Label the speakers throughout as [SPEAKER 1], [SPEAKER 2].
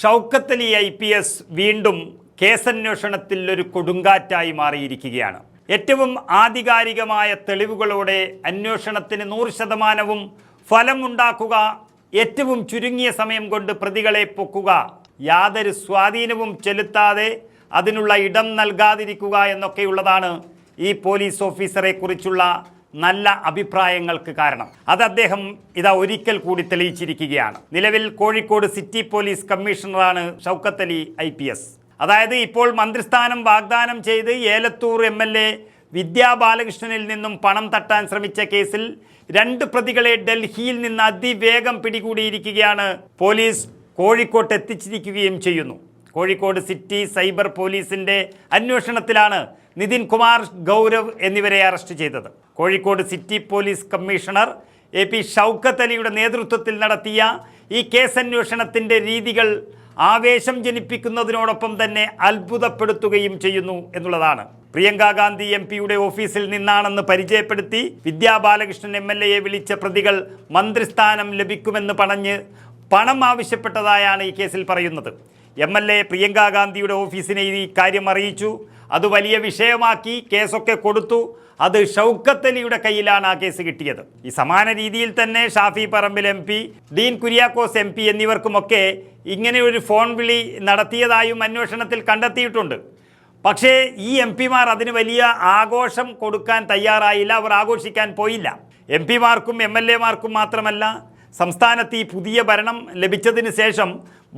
[SPEAKER 1] Shoukath Ali IPS വീണ്ടും കേസന്വേഷണത്തിൽ ഒരു കൊടുങ്കാറ്റായി മാറിയിരിക്കുകയാണ്. ഏറ്റവും ആധികാരികമായ തെളിവുകളോടെ അന്വേഷണത്തിന് 100% ഫലമുണ്ടാക്കുക, ഏറ്റവും ചുരുങ്ങിയ സമയം കൊണ്ട് പ്രതികളെ പൊക്കുക, യാതൊരു സ്വാധീനവും ചെലുത്താതെ അതിനുള്ള ഇടം നൽകാതിരിക്കുക എന്നൊക്കെയുള്ളതാണ് ഈ പോലീസ് ഓഫീസറെ കുറിച്ചുള്ള നല്ല അഭിപ്രായങ്ങൾക്ക് കാരണം. അത് അദ്ദേഹം ഒരിക്കൽ കൂടി തെളിയിച്ചിരിക്കുകയാണ്. നിലവിൽ കോഴിക്കോട് സിറ്റി പോലീസ് കമ്മീഷണറാണ് ഷൗക്കത്ത് അലി IPS. അതായത് ഇപ്പോൾ മന്ത്രിസ്ഥാനം വാഗ്ദാനം ചെയ്ത് ഏലത്തൂർ MLA വിദ്യാ ബാലകൃഷ്ണനിൽ നിന്നും പണം തട്ടാൻ ശ്രമിച്ച കേസിൽ 2 പ്രതികളെ ഡൽഹിയിൽ നിന്ന് അതിവേഗം പിടികൂടിയിരിക്കുകയാണ്. പോലീസ് കോഴിക്കോട്ട് എത്തിച്ചിരിക്കുകയും ചെയ്യുന്നു. കോഴിക്കോട് സിറ്റി സൈബർ പോലീസിന്റെ അന്വേഷണത്തിലാണ് നിതിൻ കുമാർ, ഗൗരവ് എന്നിവരെ അറസ്റ്റ് ചെയ്തത്. Kozhikode city police commissioner AP Shoukath അലിയുടെ നേതൃത്വത്തിൽ നടത്തിയ ഈ കേസന്വേഷണത്തിൻ്റെ രീതികൾ ആവേശം ജനിപ്പിക്കുന്നതിനോടൊപ്പം തന്നെ അത്ഭുതപ്പെടുത്തുകയും ചെയ്യുന്നു എന്നുള്ളതാണ്. പ്രിയങ്ക ഗാന്ധി MP ഓഫീസിൽ നിന്നാണെന്ന് പരിചയപ്പെടുത്തി വിദ്യാ ബാലകൃഷ്ണൻ MLA വിളിച്ച പ്രതികൾ മന്ത്രിസ്ഥാനം ലഭിക്കുമെന്ന് പറഞ്ഞ് പണം ആവശ്യപ്പെട്ടതായാണ് ഈ കേസിൽ പറയുന്നത്. MLA പ്രിയങ്ക ഗാന്ധിയുടെ ഓഫീസിനെ ഈ കാര്യം അറിയിച്ചു. അത് വലിയ വിഷയമാക്കി കേസൊക്കെ കൊടുത്തു. അത് ഷൗക്കത്ത് അലിയുടെ കയ്യിലാണ് ആ കേസ് കിട്ടിയത്. ഈ സമാന രീതിയിൽ തന്നെ ഷാഫി പറമ്പിൽ MP, ഡീൻ കുര്യാക്കോസ് MP എന്നിവർക്കുമൊക്കെ ഇങ്ങനെ ഒരു ഫോൺ വിളി നടത്തിയതായും അന്വേഷണത്തിൽ കണ്ടെത്തിയിട്ടുണ്ട്. പക്ഷേ ഈ MP-മാർ അതിന് വലിയ ആഘോഷം കൊടുക്കാൻ തയ്യാറായില്ല. അവർ ആഘോഷിക്കാൻ പോയില്ല. MP-മാർക്കും MLA-മാർക്കും മാത്രമല്ല, സംസ്ഥാനത്ത് ഈ പുതിയ ഭരണം ലഭിച്ചതിന് ശേഷം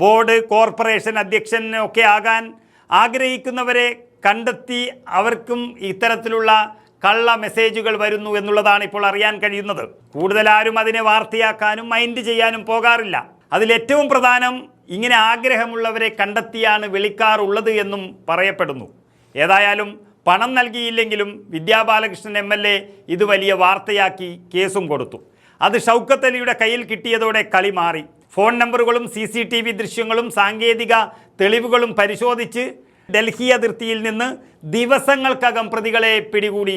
[SPEAKER 1] ബോർഡ്, കോർപ്പറേഷൻ അധ്യക്ഷനൊക്കെ ആകാൻ ആഗ്രഹിക്കുന്നവരെ കണ്ടെത്തി അവർക്കും ഇത്തരത്തിലുള്ള കള്ള മെസ്സേജുകൾ വരുന്നു എന്നുള്ളതാണ് ഇപ്പോൾ അറിയാൻ കഴിയുന്നത്. കൂടുതൽ ആരും അതിനെ വാർത്തയാക്കാനും മൈൻഡ് ചെയ്യാനും പോകാറില്ല. അതിലേറ്റവും പ്രധാനം ഇങ്ങനെ ആഗ്രഹമുള്ളവരെ കണ്ടെത്തിയാണ് വിളിക്കാറുള്ളത് എന്നും പറയപ്പെടുന്നു. ഏതായാലും പണം നൽകിയില്ലെങ്കിലും വിദ്യാ ബാലകൃഷ്ണൻ MLA ഇത് വലിയ വാർത്തയാക്കി കേസും കൊടുത്തു. അത് ഷൗക്കത്ത് അലിയുടെ കയ്യിൽ കിട്ടിയതോടെ കളി മാറി. ഫോൺ നമ്പറുകളും CCTV ദൃശ്യങ്ങളും സാങ്കേതിക തെളിവുകളും പരിശോധിച്ച് ഡൽഹി അതിർത്തിയിൽ നിന്ന് ദിവസങ്ങൾക്കകം പ്രതികളെ പിടികൂടി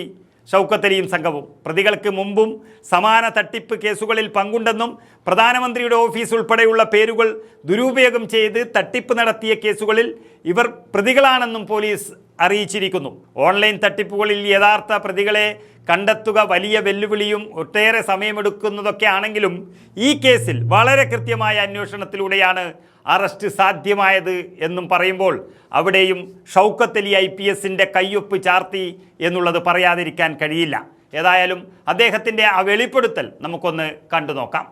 [SPEAKER 1] ഷൗക്കത്ത് അലിയും സംഘവും. പ്രതികൾക്ക് മുമ്പും സമാന തട്ടിപ്പ് കേസുകളിൽ പങ്കുണ്ടെന്നും പ്രധാനമന്ത്രിയുടെ ഓഫീസ് ഉൾപ്പെടെയുള്ള പേരുകൾ ദുരുപയോഗം ചെയ്ത് തട്ടിപ്പ് നടത്തിയ കേസുകളിൽ ഇവർ പ്രതികളാണെന്നും പോലീസ് അറിയിച്ചിരിക്കുന്നു. ഓൺലൈൻ തട്ടിപ്പുകളിൽ യഥാർത്ഥ പ്രതികളെ കണ്ടെത്തുക വലിയ വെല്ലുവിളിയും ഒട്ടേറെ സമയമെടുക്കുന്നതൊക്കെ ആണെങ്കിലും ഈ കേസിൽ വളരെ കൃത്യമായ അന്വേഷണത്തിലൂടെയാണ് അറസ്റ്റ് സാധ്യമായത് എന്നും പറയുമ്പോൾ അവിടെയും ഷൗക്കത്ത് അലി IPSന്റെ കയ്യൊപ്പ് ചാർത്തി എന്നുള്ളത് പറയാതിരിക്കാൻ കഴിയില്ല. ഏതായാലും അദ്ദേഹത്തിൻ്റെ ആ വെളിപ്പെടുത്തൽ നമുക്കൊന്ന് കണ്ടു നോക്കാം.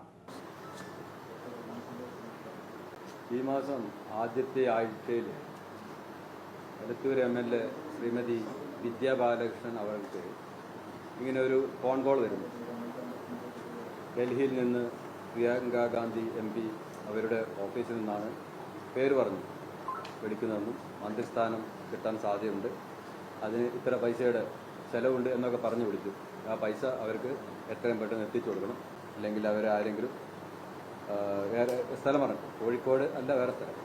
[SPEAKER 2] ഈ മാസം ആദ്യത്തെ ആഴ്ചയിൽ എലത്തൂർ MLA ശ്രീമതി വിദ്യാ ബാലകൃഷ്ണൻ അവർക്ക് ഇങ്ങനെ ഒരു ഫോൺ കോൾ വരുന്നു. ഡൽഹിയിൽ നിന്ന് പ്രിയങ്ക ഗാന്ധി MP അവരുടെ ഓഫീസിൽ നിന്നാണ് പേര് പറഞ്ഞു വിളിക്കുന്നതെന്നും മന്ത്രിസ്ഥാനം കിട്ടാൻ സാധ്യതയുണ്ട്, അതിന് ഇത്ര പൈസയുടെ ചിലവുണ്ട് എന്നൊക്കെ പറഞ്ഞു വിളിച്ചു. ആ പൈസ അവർക്ക് എത്രയും പെട്ടെന്ന് എത്തിച്ചു കൊടുക്കണം, അല്ലെങ്കിൽ അവരെ ആരെങ്കിലും വേറെ സ്ഥലം പറഞ്ഞു, കോഴിക്കോട് അല്ല വേറെ സ്ഥലം.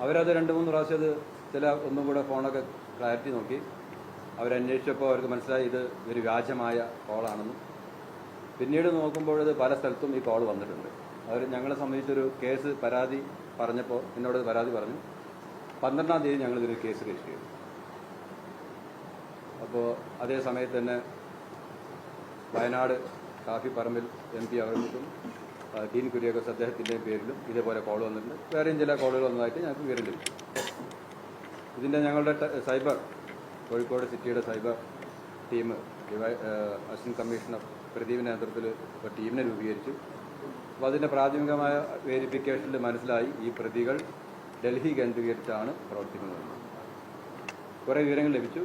[SPEAKER 2] അവരത് 2-3 പ്രാവശ്യം അത് ഒന്നും കൂടെ ഫോണൊക്കെ ക്ലാരിറ്റി നോക്കി അവരന്വേഷിച്ചപ്പോൾ അവർക്ക് മനസ്സിലായി ഇത് ഒരു വ്യാജമായ കോളാണെന്നും. പിന്നീട് നോക്കുമ്പോൾ ഇത് പല സ്ഥലത്തും ഈ കോൾ വന്നിട്ടുണ്ട്. അവർ ഞങ്ങളെ സംബന്ധിച്ചൊരു കേസ് പരാതി പറഞ്ഞപ്പോൾ എന്നോട് പരാതി പറഞ്ഞു. 12-ാം തീയതി ഞങ്ങളിതൊരു കേസ് രജിസ്റ്റർ ചെയ്തു. അപ്പോൾ അതേ സമയത്ത് തന്നെ വയനാട് ഷാഫി പറമ്പിൽ MP അവർക്കും ഡീൻ കുര്യാക്കോസ് അദ്ദേഹത്തിൻ്റെയും പേരിലും ഇതേപോലെ കോൾ വന്നിട്ടുണ്ട്. വേറെയും ചില കോളുകൾ വന്നതായിട്ട് ഞങ്ങൾക്ക് വിവരം ലഭിച്ചു. ഇതിൻ്റെ ഞങ്ങളുടെ സൈബർ കോഴിക്കോട് സിറ്റിയുടെ സൈബർ ടീം അസിസ്റ്റന്റ് കമ്മീഷണർ പ്രദീപിൻ്റെ നേതൃത്വത്തിൽ ഒരു ടീമിനെ രൂപീകരിച്ചു. അപ്പോൾ അതിൻ്റെ പ്രാഥമികമായ വേരിഫിക്കേഷനിൽ മനസ്സിലായി ഈ പ്രതികൾ ഡൽഹി കേന്ദ്രീകരിച്ചാണ് പ്രവർത്തിക്കുന്നത്. കുറേ വിവരങ്ങൾ ലഭിച്ചു.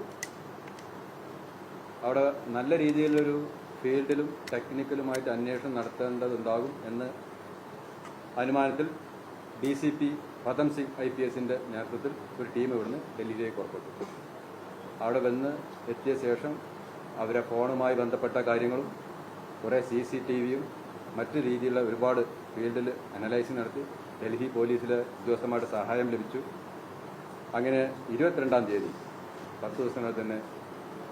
[SPEAKER 2] അവിടെ നല്ല രീതിയിലൊരു ഫീൽഡിലും ടെക്നിക്കലുമായിട്ട് അന്വേഷണം നടത്തേണ്ടതുണ്ടാകും എന്ന അനുമാനത്തിൽ DCP പദം സിംഗ് IPSന്റെ നേതൃത്വത്തിൽ ഒരു ടീം ഇവിടുന്ന് ഡൽഹിയിലേക്ക് പുറപ്പെട്ടു. അവിടെ വന്ന് എത്തിയ ശേഷം അവരെ ഫോണുമായി ബന്ധപ്പെട്ട കാര്യങ്ങളും കുറേ CCTVയും മറ്റു രീതിയിലുള്ള ഒരുപാട് ഫീൽഡിൽ അനലൈസിങ് നടത്തി ഡൽഹി പോലീസിലെ ഉദ്യോഗസ്ഥന്മാരുടെ സഹായം ലഭിച്ചു. അങ്ങനെ 22-ാം തീയതി 10 ദിവസങ്ങളിൽ തന്നെ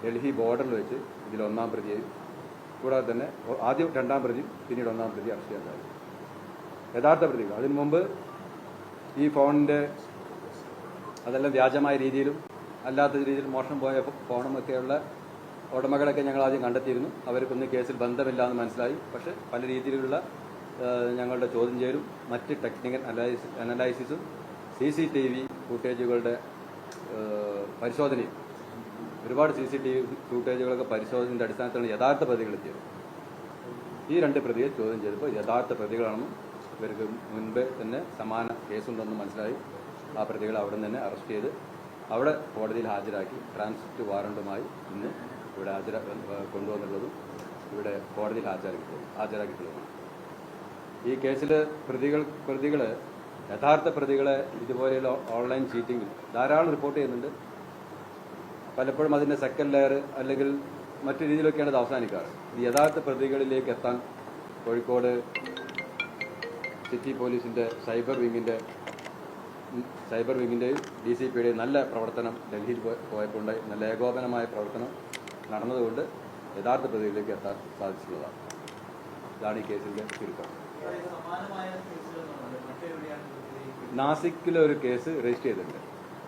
[SPEAKER 2] ഡൽഹി ബോർഡറിൽ വെച്ച് ഇതിൽ 1-ാം പ്രതിയെയും കൂടാതെ തന്നെ ആദ്യം 2-ാം പ്രതി പിന്നീട് 1-ാം പ്രതി അറസ്റ്റ് ചെയ്യാൻ സാധിക്കും. യഥാർത്ഥ പ്രതികൾ അതിനു മുമ്പ് ഈ ഫോണിൻ്റെ അതെല്ലാം വ്യാജമായ രീതിയിലും അല്ലാത്ത രീതിയിൽ മോഷണം പോയ ഫോണുമൊക്കെയുള്ള ഉടമകളൊക്കെ ഞങ്ങൾ ആദ്യം കണ്ടെത്തിയിരുന്നു. അവർക്കൊന്നും കേസിൽ ബന്ധമില്ല എന്ന് മനസ്സിലായി. പക്ഷേ പല രീതിയിലുള്ള ഞങ്ങളുടെ ചോദ്യം ചെയ്യലും മറ്റ് ടെക്നിക്കൽ അനലൈസിസും CCTV ഫുട്ടേജുകളുടെ പരിശോധനയും ഒരുപാട് CCTV ഫുട്ടേജുകളൊക്കെ പരിശോധനയുടെ അടിസ്ഥാനത്തിലാണ് യഥാർത്ഥ പ്രതികളെത്തിയത്. ഈ 2 പ്രതിയെ ചോദ്യം ചെയ്തപ്പോൾ യഥാർത്ഥ പ്രതികളാണെന്നും ഇവർക്ക് മുൻപേ തന്നെ സമാന കേസുണ്ടെന്ന് മനസ്സിലായി. ആ പ്രതികളെ അവിടെ നിന്ന് തന്നെ അറസ്റ്റ് ചെയ്ത് അവിടെ കോടതിയിൽ ഹാജരാക്കി ട്രാൻസിറ്റ് വാറണ്ടുമായി ഇന്ന് ഇവിടെ കൊണ്ടുവന്നുള്ളതും ഇവിടെ കോടതിയിൽ ഹാജരാക്കിയിട്ടുള്ളതുമാണ്. ഈ കേസിൽ പ്രതികൾ യഥാർത്ഥ പ്രതികളെ ഇതുപോലെയുള്ള ഓൺലൈൻ ചീറ്റിങ്ങിൽ ധാരാളം റിപ്പോർട്ട് ചെയ്യുന്നുണ്ട്. പലപ്പോഴും അതിൻ്റെ സെക്കൻഡ് ലെയർ അല്ലെങ്കിൽ മറ്റു രീതിയിലൊക്കെയാണ് ഇത് അവസാനിക്കാറ്. ഇത് യഥാർത്ഥ പ്രതികളിലേക്ക് എത്താൻ കോഴിക്കോട് സിറ്റി പോലീസിൻ്റെ സൈബർ വിങ്ങിൻ്റെയും DCPയുടെയും നല്ല പ്രവർത്തനം ഡൽഹിയിൽ പോയപ്പോൾ നല്ല ഏകോപനമായ പ്രവർത്തനം നടന്നതുകൊണ്ട് യഥാർത്ഥ പ്രതികളിലേക്ക് എത്താൻ സാധിച്ചിട്ടുള്ളതാണ്. ഇതാണ് ഈ കേസിൻ്റെ ചുരുക്കം. നാസിക്കിലെ ഒരു കേസ് രജിസ്റ്റർ ചെയ്തിട്ടുണ്ട്.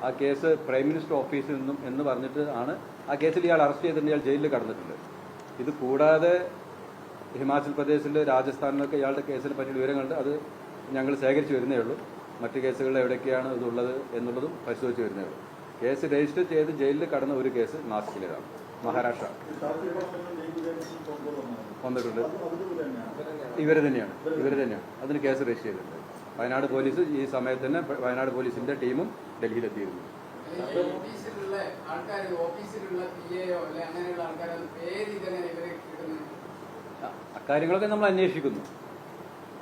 [SPEAKER 2] ആ കേസ് പ്രൈം മിനിസ്റ്റർ ഓഫീസിൽ നിന്നും എന്ന് പറഞ്ഞിട്ട് ആണ് ആ കേസിൽ ഇയാൾ അറസ്റ്റ് ചെയ്തിട്ടുണ്ട്. ഇയാൾ ജയിലിൽ കടന്നിട്ടുണ്ട്. ഇത് കൂടാതെ ഹിമാചൽ പ്രദേശിൽ രാജസ്ഥാനിലൊക്കെ ഇയാളുടെ കേസിനെ പറ്റിയ വിവരങ്ങളുണ്ട്. അത് ഞങ്ങൾ ശേഖരിച്ച് വരുന്നേ ഉള്ളൂ. മറ്റ് കേസുകളിൽ എവിടെയൊക്കെയാണ് ഇതുള്ളത് എന്നുള്ളതും പരിശോധിച്ച് വരുന്നേ ഉള്ളൂ. കേസ് രജിസ്റ്റർ ചെയ്ത് ജയിലിൽ കടന്ന ഒരു കേസ് നാസിക്കിലേതാണ്, മഹാരാഷ്ട്ര വന്നിട്ടുണ്ട്. ഇവർ തന്നെയാണ് അതിന് കേസ് രജിസ്റ്റർ ചെയ്തിട്ടുണ്ട്. വയനാട് പോലീസ് ഈ സമയത്ത് തന്നെ വയനാട് പോലീസിന്റെ ടീമും ഡൽഹിയിലെത്തിയിരുന്നു. അക്കാര്യങ്ങളൊക്കെ നമ്മൾ അന്വേഷിക്കുന്നു.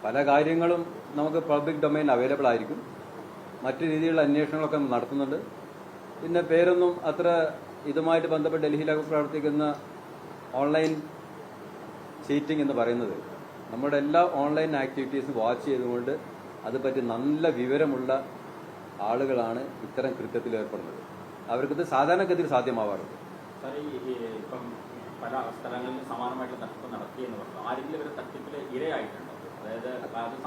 [SPEAKER 2] പല കാര്യങ്ങളും നമുക്ക് പബ്ലിക് ഡൊമൈൻ അവൈലബിൾ ആയിരിക്കും. മറ്റു രീതിയിലുള്ള അന്വേഷണങ്ങളൊക്കെ നടത്തുന്നുണ്ട്. പിന്നെ പേരൊന്നും അത്ര ഇതുമായിട്ട് ബന്ധപ്പെട്ട് ഡൽഹിയിലൊക്കെ പ്രവർത്തിക്കുന്ന ഓൺലൈൻ ചീറ്റിംഗ് എന്ന് പറയുന്നത് നമ്മുടെ എല്ലാ ഓൺലൈൻ ആക്ടിവിറ്റീസും വാച്ച് ചെയ്തുകൊണ്ട് അതുപറ്റി നല്ല വിവരമുള്ള ആളുകളാണ് ഇത്തരം കൃത്യത്തിൽ ഏർപ്പെടുന്നത്. അവർക്കിത് സാധാരണഗതിയിൽ സാധ്യമാവാറുണ്ട്.
[SPEAKER 3] ഇപ്പം പല സ്ഥലങ്ങളിൽ സമാനമായിട്ടുള്ള തട്ടിപ്പ് നടത്തിയെന്ന് പറഞ്ഞു. ആരെങ്കിലും ഇവർ തട്ടിപ്പിൽ ഇരയായിട്ടുണ്ടോ? അതായത്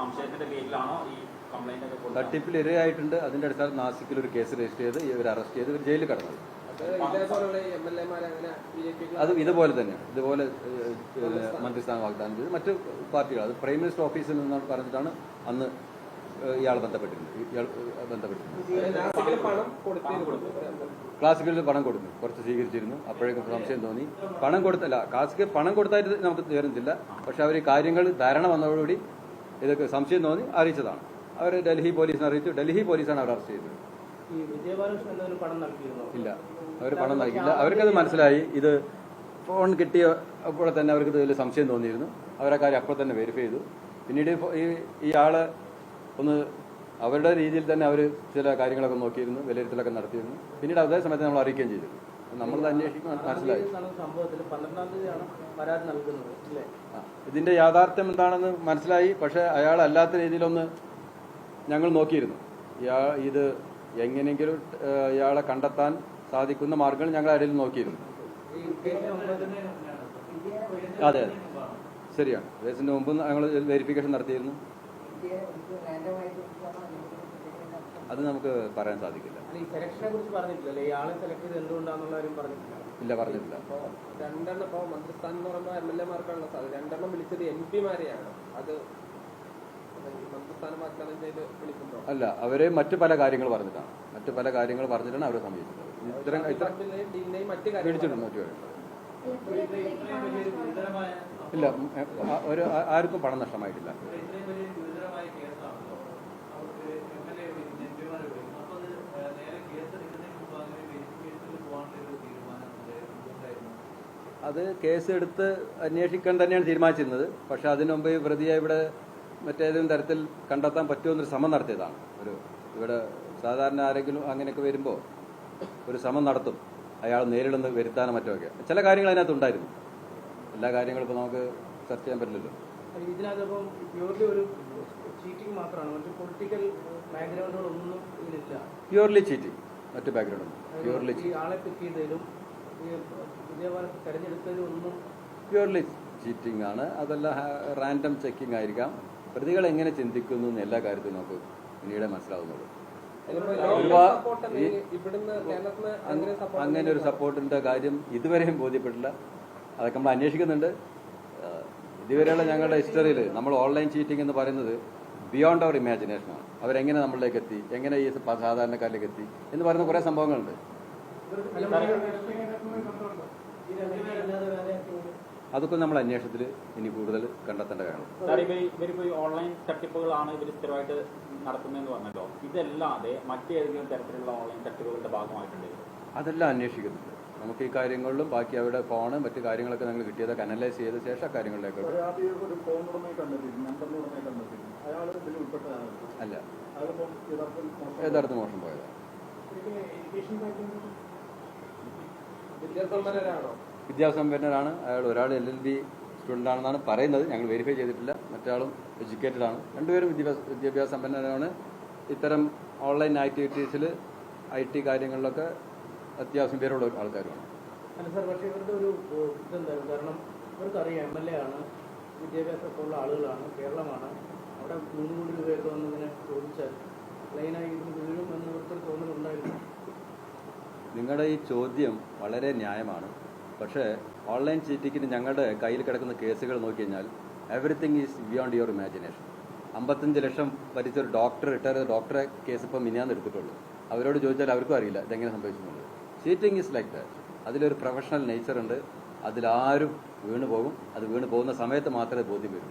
[SPEAKER 3] സംശയത്തിന്റെ പേരിലാണോ ഈ കംപ്ലൈന്റ് ഒക്കെ?
[SPEAKER 2] തട്ടിപ്പിൽ ഇരയായിട്ടുണ്ട്. അതിന്റെ അടിസ്ഥാനത്തിൽ നാസിക്കിൽ ഒരു കേസ് രജിസ്റ്റർ ചെയ്ത് ഇവർ അറസ്റ്റ് ചെയ്ത് ഇവർ ജയിലിൽ കടന്നത്. അത് ഇതുപോലെ തന്നെ മന്ത്രിസ്ഥാനം വാഗ്ദാനം ചെയ്ത് മറ്റു പാർട്ടികൾ അത് പ്രൈം മിനിസ്റ്റർ ഓഫീസിൽ നിന്നാണ് പറഞ്ഞിട്ടാണ് അന്ന് ഇയാൾ ബന്ധപ്പെട്ടിരുന്നത്. ക്ലാസിക്കലിൽ പണം കൊടുത്തു, കുറച്ച് സ്വീകരിച്ചിരുന്നു. അപ്പോഴേക്കും സംശയം തോന്നി. പണം കൊടുത്തല്ല, ക്ലാസിക്കൽ പണം കൊടുത്തായിട്ട് നമുക്ക് തീർന്നില്ല. പക്ഷെ അവർ കാര്യങ്ങൾ ധാരണ വന്നതോടുകൂടി ഇതൊക്കെ സംശയം തോന്നി അറിയിച്ചതാണ്. അവർ ഡൽഹി പോലീസിനെ അറിയിച്ചു. ഡൽഹി പോലീസാണ് അവർ അറസ്റ്റ് ചെയ്തത്. ഇല്ല, അവർ പണം നൽകിയില്ല. അവർക്കത് മനസ്സിലായി. ഇത് ഫോൺ കിട്ടിയ അപ്പോൾ തന്നെ അവർക്ക് ഇതിൽ സംശയം തോന്നിയിരുന്നു. അവരെ കാര്യം അപ്പോൾ തന്നെ വെരിഫൈ ചെയ്തു. പിന്നീട് ഈ ആള് ഒന്ന് അവരുടെ രീതിയിൽ തന്നെ അവർ ചില കാര്യങ്ങളൊക്കെ നോക്കിയിരുന്നു, വിലയിരുത്തലൊക്കെ നടത്തിയിരുന്നു. പിന്നീട് അതേ സമയത്ത് നമ്മൾ അറിയിക്കുകയും ചെയ്തിരുന്നു. നമ്മളത് അന്വേഷിക്കാൻ മനസ്സിലായി. ഇതിന്റെ യാഥാർത്ഥ്യം എന്താണെന്ന് മനസ്സിലായി. പക്ഷെ അയാളല്ലാത്ത രീതിയിലൊന്ന് ഞങ്ങൾ നോക്കിയിരുന്നു. ഇത് എങ്ങനെയെങ്കിലും ഇയാളെ കണ്ടെത്താൻ സാധിക്കുന്ന മാർഗങ്ങൾ ഞങ്ങൾ ആരെങ്കിലും നോക്കിയിരുന്നു. അതെ, ശരിയാണ്. കേസിന് മുമ്പ് ഞങ്ങൾ വെരിഫിക്കേഷൻ നടത്തിയിരുന്നു. അത് നമുക്ക് പറയാൻ സാധിക്കില്ല. ഇല്ല, പറഞ്ഞിട്ടില്ല.
[SPEAKER 4] രണ്ടെണ്ണം ഇപ്പോൾ മന്ത്രിസ്ഥാനം എന്ന് പറയുമ്പോൾ MLA മാർക്കാണല്ലോ സാധ്യത. രണ്ടെണ്ണം വിളിച്ചത് MP-മാരെയാണ്. അത് മന്ത്രിസ്ഥാനം വാഗ്ദാനം ചെയ്ത് വിളിക്കുമ്പോൾ
[SPEAKER 2] അല്ല, അവരെ മറ്റു പല കാര്യങ്ങൾ പറഞ്ഞിട്ടാണ് അവരെ സമീപിച്ചത്. ഇല്ല, ആർക്കും പണം നഷ്ടമായിട്ടില്ല. അത് കേസ് എടുത്ത് അന്വേഷിക്കാൻ തന്നെയാണ് തീരുമാനിച്ചിരുന്നത്. പക്ഷെ അതിനു മുമ്പ് പ്രതിയെ ഇവിടെ മറ്റേതെങ്കിലും തരത്തിൽ കണ്ടെത്താൻ പറ്റുമെന്നൊരു ശ്രമം നടത്തിയതാണ്. ഇവിടെ സാധാരണ ആരെങ്കിലും അങ്ങനെയൊക്കെ വരുമ്പോൾ ഒരു ശ്രമം നടത്തും, അയാൾ നേരിടുന്ന വരുത്താനോ മറ്റൊക്കെ. ചില കാര്യങ്ങൾ അതിനകത്ത് ഉണ്ടായിരുന്നു. എല്ലാ കാര്യങ്ങളും ഇപ്പോൾ നമുക്ക് ചർച്ച ചെയ്യാൻ പറ്റില്ലല്ലോ.
[SPEAKER 4] ഇതിനകത്ത് പ്യൂർലി ഒരു ചീറ്റിംഗ് മാത്രമാണ്, മറ്റു പൊളിറ്റിക്കൽ ബാക്ക്ഗ്രൗണ്ടുകളൊന്നും ഇതിലില്ല.
[SPEAKER 2] പ്യൂർലി ചീറ്റിംഗ്, മറ്റു ബാക്ക്ഗ്രൗണ്ട് പ്യൂർലി
[SPEAKER 4] ആളെ പിക്ക് ചെയ്തതിലും തെരഞ്ഞെടുത്തതിലും ഒന്നും
[SPEAKER 2] പ്യൂർലി ചീറ്റിംഗ് ആണ്. അതെല്ലാം റാൻഡം ചെക്കിംഗ് ആയിരിക്കാം. പ്രതികൾ എങ്ങനെ ചിന്തിക്കുന്നു എന്ന് എല്ലാ കാര്യത്തിലും നമുക്ക് പിന്നീട് മനസ്സിലാവുന്നുള്ളൂ.
[SPEAKER 4] ഇവിടുന്ന് കേരളത്തിന്
[SPEAKER 2] അങ്ങനെ ഒരു സപ്പോർട്ടിന്റെ കാര്യം ഇതുവരെയും ബോധ്യപ്പെട്ടില്ല. അതൊക്കെ നമ്മൾ അന്വേഷിക്കുന്നുണ്ട്. ഇതുവരെയുള്ള ഞങ്ങളുടെ ഹിസ്റ്ററിയിൽ നമ്മൾ ഓൺലൈൻ ചീറ്റിംഗ് എന്ന് പറയുന്നത് ബിയോണ്ട് അവർ ഇമാജിനേഷനാണ്. അവരെങ്ങനെ നമ്മളിലേക്ക് എത്തി, എങ്ങനെ ഈ സാധാരണക്കാരിലേക്ക് എത്തി എന്ന് പറയുന്ന കുറേ സംഭവങ്ങളുണ്ട്. അതൊക്കെ നമ്മൾ അന്വേഷണത്തിൽ ഇനി കൂടുതൽ കണ്ടെത്തേണ്ട കാര്യമാണ്.
[SPEAKER 3] ഇവരിപ്പോ ഓൺലൈൻ തട്ടിപ്പുകളാണ് ഇവർ സ്ഥിരമായിട്ട് നടത്തുന്നതെന്ന് പറഞ്ഞല്ലോ. ഇതല്ലാതെ മറ്റേതെങ്കിലും തരത്തിലുള്ള ഓൺലൈൻ തട്ടിപ്പുകളുടെ ഭാഗമായിട്ടുണ്ട്?
[SPEAKER 2] അതെല്ലാം അന്വേഷിക്കുന്നുണ്ട്. നമുക്ക് ഈ കാര്യങ്ങളിലും ബാക്കി അവരുടെ ഫോണ് മറ്റു കാര്യങ്ങളൊക്കെ ഞങ്ങൾ കിട്ടിയതൊക്കെ അനലൈസ് ചെയ്ത ശേഷം കാര്യങ്ങളിലേക്ക് അല്ല യഥാർത്ഥ മോഷണം പോയതാണ്. വിദ്യാസമ്പന്നരാണ് അയാൾ. ഒരാൾ LLB സ്റ്റുഡൻ്റ് ആണെന്നാണ് പറയുന്നത്. ഞങ്ങൾ വെരിഫൈ ചെയ്തിട്ടില്ല. മറ്റാളും എഡ്യൂക്കേറ്റഡ് ആണ്. രണ്ടുപേരും വിദ്യാഭ്യാസ സമ്പന്നരാണ്. ഇത്തരം ഓൺലൈൻ ആക്ടിവിറ്റീസിൽ IT കാര്യങ്ങളിലൊക്കെ അത്യാവശ്യം പേരുള്ള ആൾക്കാരുമാണ്.
[SPEAKER 5] അല്ല സാർ, പക്ഷേ ഇവരുടെ ഒരു ഇതെന്തായാലും, കാരണം ഇവർക്കറിയാം MLA ആണ്, വിദ്യാഭ്യാസമൊക്കെയുള്ള ആളുകളാണ്, കേരളമാണ്. അവിടെ 3 കോടി രൂപയൊക്കെ വന്നതിനെ ചോദിച്ചാൽ ലൈനായി ഇതിന് വീഴും എന്ന് ഇവർക്കൊരു തോന്നലുണ്ടായിരുന്നു.
[SPEAKER 2] നിങ്ങളുടെ ഈ ചോദ്യം വളരെ ന്യായമാണ്. പക്ഷേ ഓൺലൈൻ ചീറ്റിങ്ങിന് ഞങ്ങളുടെ കയ്യിൽ കിടക്കുന്ന കേസുകൾ നോക്കി കഴിഞ്ഞാൽ everything is beyond your imagination. 55 ലക്ഷം ഭരിച്ച ഒരു റിട്ടയർ ഡോക്ടറെ കേസ് ഇപ്പം മിനിയാന്ന് എടുത്തിട്ടുള്ളൂ. അവരോട് ചോദിച്ചാൽ അവർക്കും അറിയില്ല ഇതെങ്ങനെ സംഭവിച്ചിട്ടുള്ളത്. Cheating is like that. അതിലൊരു പ്രൊഫഷണൽ നേച്ചർ ഉണ്ട്. അതിലാരും വീണ് പോകും. അത് വീണ് പോകുന്ന സമയത്ത് മാത്രമേ ബോധ്യം വരൂ.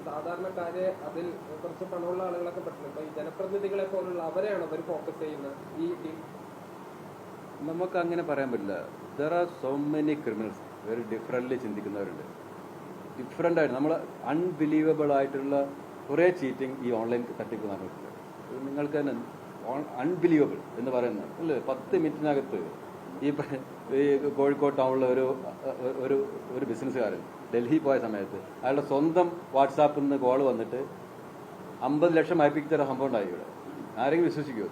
[SPEAKER 4] സാധാരണക്കാരെ അതിൽ കുറച്ച് പണമുള്ള ആളുകളൊക്കെ പറ്റുന്നുണ്ട്. ഈ ജനപ്രതിനിധികളെ പോലുള്ള അവരെയാണ് അവർ ഫോക്കസ് ചെയ്യുന്നത്. ഈ
[SPEAKER 2] നമുക്ക് അങ്ങനെ പറയാൻ പറ്റില്ല. There are so many criminals very differently ചിന്തിക്കുന്നവരുണ്ട്. ഡിഫറൻ്റായിട്ട് നമ്മൾ അൺബിലീവബിൾ ആയിട്ടുള്ള കുറേ ചീറ്റിംഗ് ഈ ഓൺലൈൻ തട്ടിപ്പ് നടന്നിട്ടുണ്ട്. നിങ്ങൾക്ക് തന്നെ അൺബിലീവബിൾ എന്ന് പറയുന്നത് അല്ലേ. 10 മിനിറ്റിനകത്ത് ഈ കോഴിക്കോട് ടൗണിലെ ഒരു ബിസിനസ്സുകാരൻ ഡൽഹി പോയ സമയത്ത് അയാളുടെ സ്വന്തം വാട്സാപ്പിൽ നിന്ന് കോൾ വന്നിട്ട് 50 ലക്ഷം അയപ്പിച്ച സംഭവം ഉണ്ടായി ഇവിടെ. ആരെങ്കിലും വിശ്വസിക്കുമോ?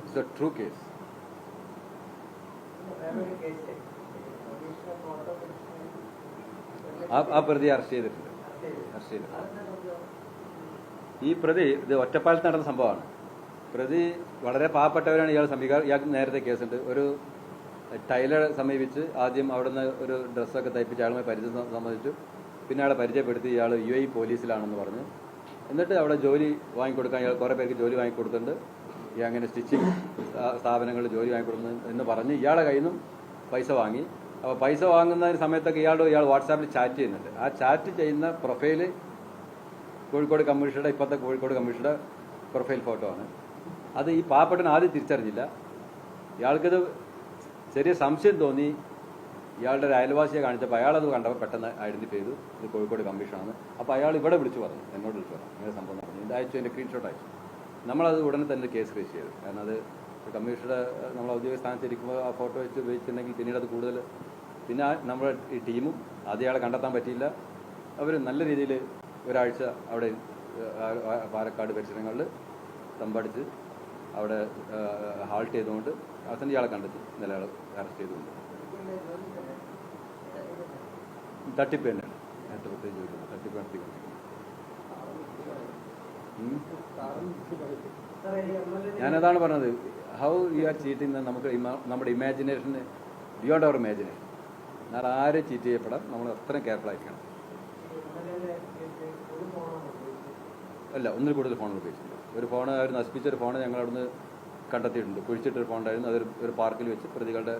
[SPEAKER 2] It's a true case. ആ പ്രതി അറസ്റ്റ് ചെയ്തിട്ടുണ്ട്. ഈ പ്രതി ഇത് ഒറ്റപ്പാലത്ത് നടന്ന സംഭവമാണ്. പ്രതി വളരെ പാവപ്പെട്ടവരാണ്. ഇയാൾക്ക് നേരത്തെ കേസുണ്ട്. ഒരു ടൈലറെ സമീപിച്ച് ആദ്യം അവിടുന്ന് ഒരു ഡ്രസ്സൊക്കെ തയ്പ്പിച്ച് അയാളുമായി പരിചയം സമ്മതിച്ചു. പിന്നെ അയാളെ പരിചയപ്പെടുത്തി ഇയാൾ UAE പോലീസിലാണെന്ന് പറഞ്ഞു. എന്നിട്ട് അവിടെ ജോലി വാങ്ങിക്കൊടുക്കാൻ ഇയാൾ കുറേ പേർക്ക് ജോലി വാങ്ങിക്കൊടുത്തിട്ടുണ്ട്. ഈ അങ്ങനെ സ്റ്റിച്ചിങ് സ്ഥാപനങ്ങളിൽ ജോലി വാങ്ങിക്കൊടുക്കുന്നു എന്ന് പറഞ്ഞ് ഇയാളുടെ കയ്യിൽ നിന്നും പൈസ വാങ്ങി. അപ്പോൾ പൈസ വാങ്ങുന്ന സമയത്തൊക്കെ ഇയാൾ വാട്സാപ്പിൽ ചാറ്റ് ചെയ്യുന്നുണ്ട്. ആ ചാറ്റ് ചെയ്യുന്ന പ്രൊഫൈല് കോഴിക്കോട് കമ്മീഷണറുടെ ഇപ്പോഴത്തെ കോഴിക്കോട് കമ്മീഷണറുടെ പ്രൊഫൈൽ ഫോട്ടോ ആണ്. അത് ഈ പാവപ്പെട്ടൻ ആദ്യം തിരിച്ചറിഞ്ഞില്ല. ഇയാൾക്കത് ചെറിയ സംശയം തോന്നി. ഇയാളുടെ ഒരു അയൽവാസിയെ കാണിച്ചപ്പോൾ അയാളത് കണ്ടപ്പോൾ പെട്ടെന്ന് ഐഡൻറ്റിഫൈ ചെയ്തു ഇത് കോഴിക്കോട് കമ്മീഷനാണ്. അപ്പോൾ അയാൾ ഇവിടെ വിളിച്ചു പറഞ്ഞു, എന്നോട് വിളിച്ചു പറഞ്ഞു ഇങ്ങനെ സംഭവം പറഞ്ഞു. ഇത് അയച്ചു, എൻ്റെ സ്ക്രീൻഷോട്ട് അയച്ചു. നമ്മളത് ഉടനെ തന്നെ കേസ് രജിസ്റ്റർ ചെയ്തു. കാരണം അത് കമ്മീഷണറുടെ നമ്മൾ ഔദ്യോഗിക സ്ഥാനത്തിരിക്കുമ്പോൾ ആ ഫോട്ടോ വെച്ച് ഉപയോഗിച്ചിട്ടുണ്ടെങ്കിൽ പിന്നീട് അത് കൂടുതൽ പിന്നെ നമ്മുടെ ഈ ടീമും ആദ്യം അയാളെ കണ്ടെത്താൻ പറ്റിയില്ല. അവർ നല്ല രീതിയിൽ ഒരാഴ്ച അവിടെ പാലക്കാട് പരിസരങ്ങളിൽ തമ്പടിച്ച് അവിടെ ഹാൾട്ട് ചെയ്തുകൊണ്ട് അവസാനം ഇയാളെ കണ്ടെത്തി. നിലയാൾ അറസ്റ്റ് ചെയ്തുകൊണ്ട് തട്ടിപ്പ് തന്നെയാണ്. നേരത്തെ പ്രത്യേകിച്ച് ചോദിക്കുന്നത് തട്ടിപ്പ് നടത്തിക്കൊണ്ട് ഞാനതാണ് പറഞ്ഞത്. ഹൗ യു ആർ ചീറ്റിംഗ് നമുക്ക് നമ്മുടെ ഇമാജിനേഷന് ബിയോണ്ട് അവർ ഇമാജിനേഷൻ. എന്നാൽ ആരും ചീറ്റ് ചെയ്യപ്പെടാം. നമ്മൾ അത്രയും കെയർഫുൾ ആയിരിക്കണം. അല്ല, ഒന്നിൽ കൂടുതൽ ഫോണുകൾ ഉപയോഗിച്ചിട്ടുണ്ട്. ഒരു ഫോൺ അവർ നശിപ്പിച്ചൊരു ഫോൺ ഞങ്ങൾ അവിടുന്ന് കണ്ടെത്തിയിട്ടുണ്ട്. കുഴിച്ചിട്ടൊരു ഫോൺ ഉണ്ടായിരുന്നു. അതൊരു ഒരു പാർക്കിൽ വെച്ച് പ്രതികളുടെ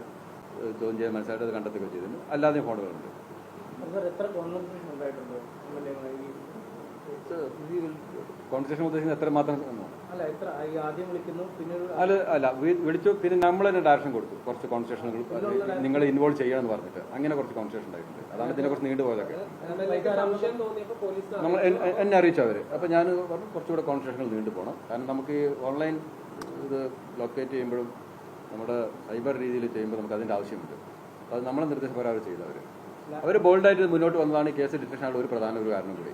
[SPEAKER 2] ചോദ്യം ചെയ്യാൻ മനസ്സിലായിട്ട് അത് കണ്ടെത്തുകയും ചെയ്തിട്ടുണ്ട്. അല്ലാതെയും ഫോണുകളുണ്ട്. കോൺവെർസേഷൻ ഉദ്ദേശിക്കുന്നത് എത്ര മാത്രം അല്ല വിളിച്ചു. പിന്നെ നമ്മൾ തന്നെ ഡയറക്ഷൻ കൊടുത്തു. കുറച്ച് കോൺവെർസേഷനുകൾ നിങ്ങൾ ഇൻവോൾവ് ചെയ്യണമെന്ന് പറഞ്ഞിട്ട് അങ്ങനെ കുറച്ച് കോൺവെർസേഷൻ ഉണ്ടായിട്ടുണ്ട്. അതാണ് ഇതിനെ കുറച്ച് നീണ്ടുപോയതൊക്കെ. നമ്മൾ എന്നെ അറിയിച്ചു അവർ. അപ്പോൾ ഞാൻ പറഞ്ഞു കുറച്ചുകൂടെ കോൺവെർസേഷനുകൾ നീണ്ടു പോകണം. കാരണം നമുക്ക് ഈ ഓൺലൈൻ ഇത് ലൊക്കേറ്റ് ചെയ്യുമ്പോഴും നമ്മുടെ സൈബർ രീതിയിൽ ചെയ്യുമ്പോൾ നമുക്ക് അതിൻ്റെ ആവശ്യമുണ്ട്. അത് നമ്മളെ നിർദ്ദേശപ്രകാരം ചെയ്തവർ ബോൾഡായിട്ട് മുന്നോട്ട് വന്നതാണ് ഈ കേസ് ഡിറ്റക്ഷൻ ആയുള്ള ഒരു പ്രധാന കാരണം കൂടി.